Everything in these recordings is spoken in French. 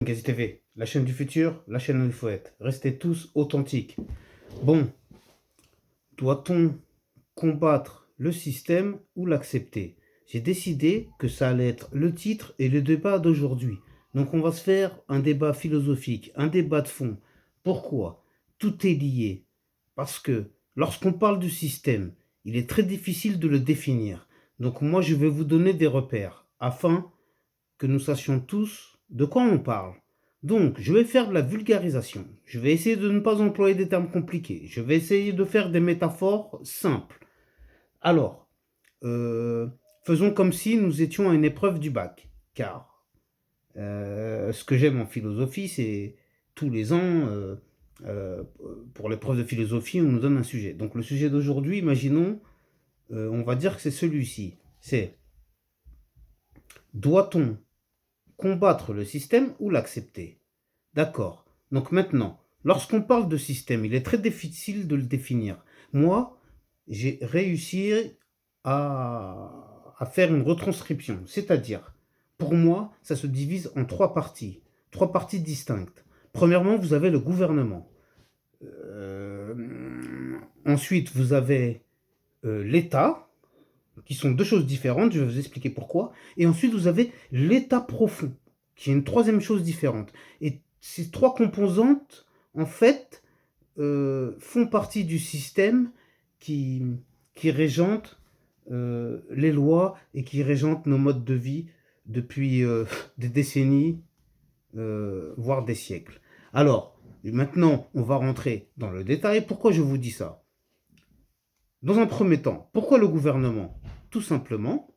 Gazi TV, la chaîne du futur, la chaîne où il faut être. Restez tous authentiques. Bon, doit-on combattre le système ou l'accepter? J'ai décidé que ça allait être le titre et le débat d'aujourd'hui. Donc on va se faire un débat philosophique, un débat de fond. Pourquoi? Tout est lié. Parce que lorsqu'on parle du système, il est très difficile de le définir. Donc moi je vais vous donner des repères afin que nous sachions tous de quoi on parle. Donc, je vais faire de la vulgarisation. Je vais essayer de ne pas employer des termes compliqués. Je vais essayer de faire des métaphores simples. Alors, faisons comme si nous étions à une épreuve du bac. Car ce que j'aime en philosophie, c'est tous les ans, euh, pour l'épreuve de philosophie, on nous donne un sujet. Donc, le sujet d'aujourd'hui, imaginons, on va dire que c'est celui-ci. C'est: doit-on combattre le système ou l'accepter? D'accord. Donc maintenant, lorsqu'on parle de système, il est très difficile de le définir. Moi, j'ai réussi à faire une retranscription. C'est-à-dire, pour moi, ça se divise en trois parties distinctes. Premièrement, vous avez le gouvernement. Ensuite, vous avez l'État, qui sont deux choses différentes, je vais vous expliquer pourquoi. Et ensuite, vous avez l'état profond, qui est une troisième chose différente. Et ces trois composantes, en fait, font partie du système qui, qui régente les lois et qui régente nos modes de vie depuis des décennies, voire des siècles. Alors, maintenant, on va rentrer dans le détail. Pourquoi je vous dis ça? Dans un premier temps, pourquoi le gouvernement? Tout simplement,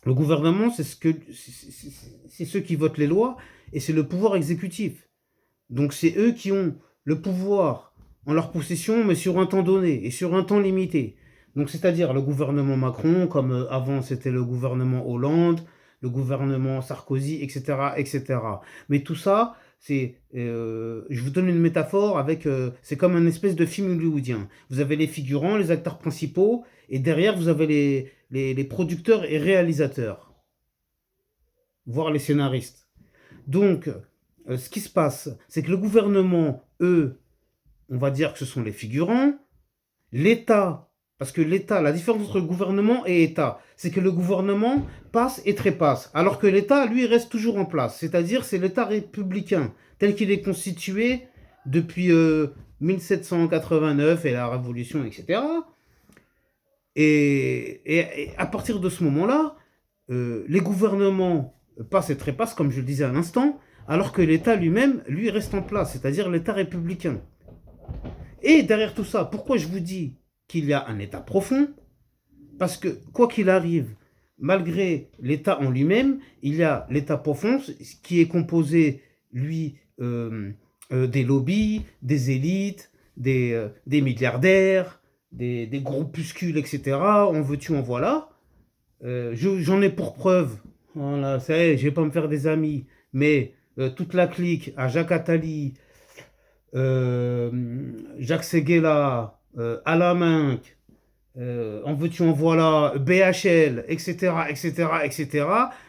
le gouvernement, c'est ceux qui votent les lois et c'est le pouvoir exécutif. Donc c'est eux qui ont le pouvoir en leur possession, mais sur un temps donné et sur un temps limité. Donc c'est-à-dire le gouvernement Macron, comme avant c'était le gouvernement Hollande, le gouvernement Sarkozy, etc., etc. Mais tout ça, je vous donne une métaphore avec, c'est comme un espèce de film hollywoodien. Vous avez les figurants, les acteurs principaux, et derrière vous avez les producteurs et réalisateurs, voire les scénaristes. Donc, ce qui se passe, c'est que le gouvernement, eux, on va dire que ce sont les figurants. L'État, parce que l'État, la différence entre gouvernement et État, c'est que le gouvernement passe et trépasse, alors que l'État, lui, reste toujours en place. C'est-à-dire, c'est l'État républicain, tel qu'il est constitué depuis 1789 et la Révolution, etc. Et à partir de ce moment-là, les gouvernements passent et trépassent, comme je le disais à l'instant, alors que l'État lui-même, lui, reste en place, c'est-à-dire l'État républicain. Et derrière tout ça, pourquoi je vous dis qu'il y a un État profond? Parce que, quoi qu'il arrive, malgré l'État en lui-même, il y a l'État profond qui est composé, lui, des lobbies, des élites, des milliardaires, des groupuscules, etc. En veux-tu, en voilà. J'en ai pour preuve, voilà, ça y est, je vais pas me faire des amis, mais toute la clique à Jacques Attali, Jacques Seguela, Alaminck, en veux-tu en voilà, BHL, etc., etc., etc.,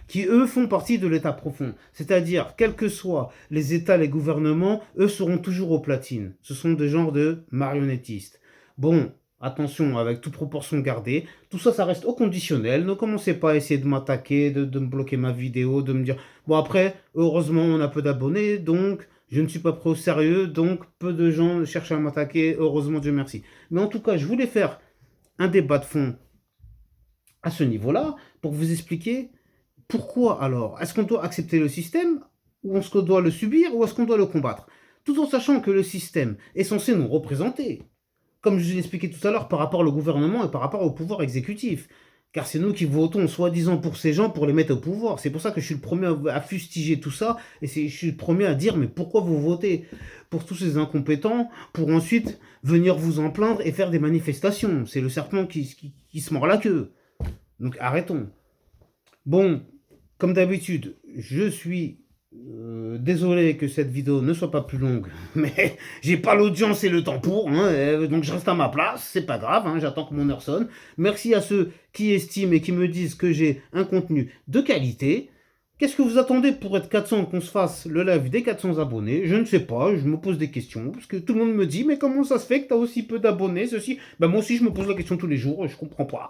qui eux font partie de l'État profond. C'est-à-dire, quels que soient les États, les gouvernements, eux seront toujours aux platines. Ce sont des genres de marionnettistes. Bon, attention, avec toute proportion gardée, tout ça, ça reste au conditionnel. Ne commencez pas à essayer de m'attaquer, de me bloquer ma vidéo, de me dire... Bon, après, heureusement, on a peu d'abonnés, donc je ne suis pas pris au sérieux, donc peu de gens cherchent à m'attaquer, heureusement, Dieu merci. Mais en tout cas, je voulais faire un débat de fond à ce niveau-là pour vous expliquer pourquoi alors. Est-ce qu'on doit accepter le système ou est-ce qu'on doit le subir ou est-ce qu'on doit le combattre? Tout en sachant que le système est censé nous représenter, comme je vous l'ai expliqué tout à l'heure, par rapport au gouvernement et par rapport au pouvoir exécutif. Car c'est nous qui votons soi-disant pour ces gens pour les mettre au pouvoir. C'est pour ça que je suis le premier à fustiger tout ça et je suis le premier à dire mais pourquoi vous votez pour tous ces incompétents pour ensuite venir vous en plaindre et faire des manifestations? C'est le serpent qui se mord la queue. Donc arrêtons. Bon, comme d'habitude, je suis désolé que cette vidéo ne soit pas plus longue, mais j'ai pas l'audience et le temps pour, hein, donc je reste à ma place, c'est pas grave, hein, j'attends que mon heure sonne. Merci à ceux qui estiment et qui me disent que j'ai un contenu de qualité. Qu'est-ce que vous attendez pour être 400, qu'on se fasse le live des 400 abonnés? Je ne sais pas, je me pose des questions, parce que tout le monde me dit, mais comment ça se fait que tu as aussi peu d'abonnés, ceci? Ben moi aussi, je me pose la question tous les jours, et je comprends pas.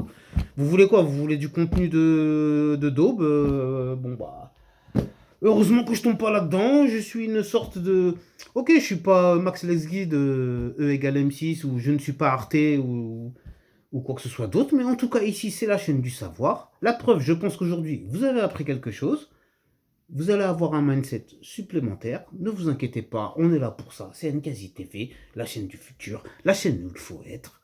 Vous voulez quoi? Vous voulez du contenu de daube? Bon bah... Heureusement que je tombe pas là-dedans, je suis une sorte de... Ok, je suis pas Max Lesguy de E égale M6, ou je ne suis pas Arte, ou quoi que ce soit d'autre, mais en tout cas, ici, c'est la chaîne du savoir. La preuve, je pense qu'aujourd'hui, vous avez appris quelque chose. Vous allez avoir un mindset supplémentaire. Ne vous inquiétez pas, on est là pour ça. C'est NKZ TV, la chaîne du futur, la chaîne où il faut être.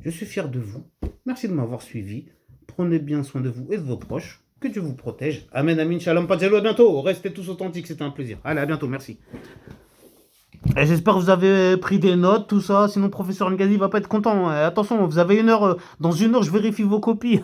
Je suis fier de vous. Merci de m'avoir suivi. Prenez bien soin de vous et de vos proches. Que Dieu vous protège. Amen, amin, shalom, padjalo, à bientôt. Restez tous authentiques, c'était un plaisir. Allez, à bientôt, merci. Et j'espère que vous avez pris des notes, tout ça. Sinon, professeur Ngazi va pas être content. Attention, vous avez une heure. Dans une heure, je vérifie vos copies.